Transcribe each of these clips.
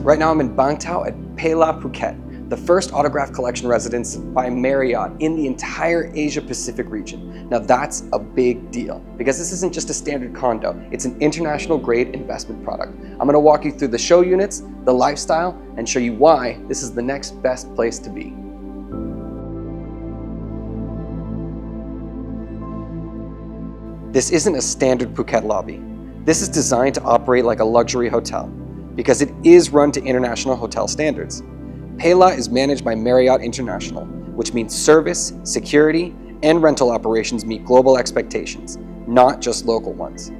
Right now I'm in Bang Tao at PEYLAA Phuket, the first autograph collection residence by Marriott in the entire Asia Pacific region. Now that's a big deal because this isn't just a standard condo, it's an international grade investment product. I'm going to walk you through the show units, the lifestyle, and show you why this is the next best place to be. This isn't a standard Phuket lobby. This is designed to operate like a luxury hotel because it is run to international hotel standards. PEYLAA is managed by Marriott International, which means service, security, and rental operations meet global expectations, not just local ones.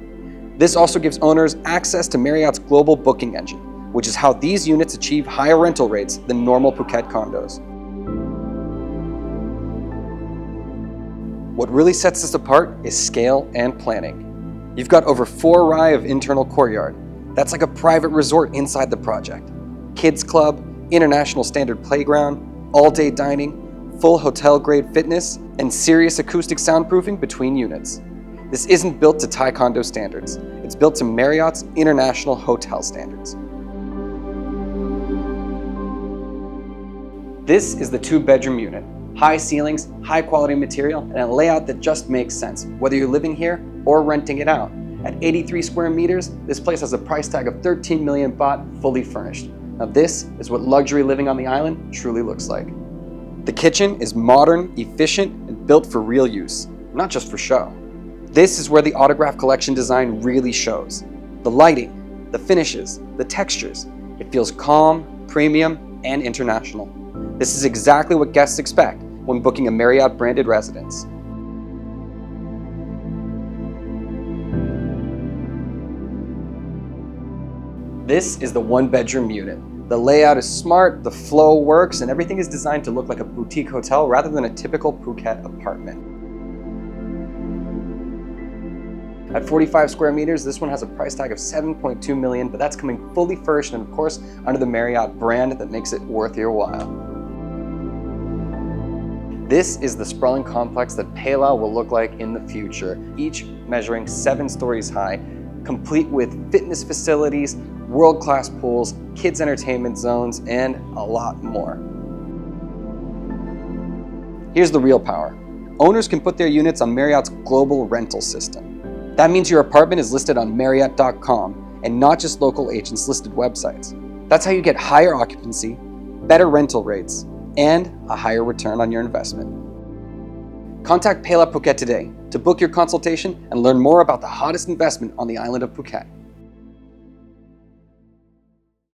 This also gives owners access to Marriott's global booking engine, which is how these units achieve higher rental rates than normal Phuket condos. What really sets this apart is scale and planning. You've got over 4 rai of internal courtyard. That's like a private resort inside the project. Kids club, international standard playground, all-day dining, full hotel-grade fitness, and serious acoustic soundproofing between units. This isn't built to Thai condo standards. It's built to Marriott's international hotel standards. This is the 2-bedroom unit. High ceilings, high quality material, and a layout that just makes sense, whether you're living here or renting it out. At 83 square meters, this place has a price tag of 13 million baht, fully furnished. Now this is what luxury living on the island truly looks like. The kitchen is modern, efficient, and built for real use, not just for show. This is where the autograph collection design really shows. The lighting, the finishes, the textures. It feels calm, premium, and international. This is exactly what guests expect when booking a Marriott branded residence. This is the 1-bedroom unit. The layout is smart, the flow works, and everything is designed to look like a boutique hotel rather than a typical Phuket apartment. At 45 square meters, this one has a price tag of 7.2 million, but that's coming fully furnished and of course under the Marriott brand that makes it worth your while. This is the sprawling complex that PEYLAA will look like in the future, each measuring 7 stories high, complete with fitness facilities, world-class pools, kids entertainment zones, and a lot more. Here's the real power. Owners can put their units on Marriott's global rental system. That means your apartment is listed on Marriott.com and not just local agents' listed websites. That's how you get higher occupancy, better rental rates, and a higher return on your investment. Contact PEYLAA Phuket today to book your consultation and learn more about the hottest investment on the island of Phuket.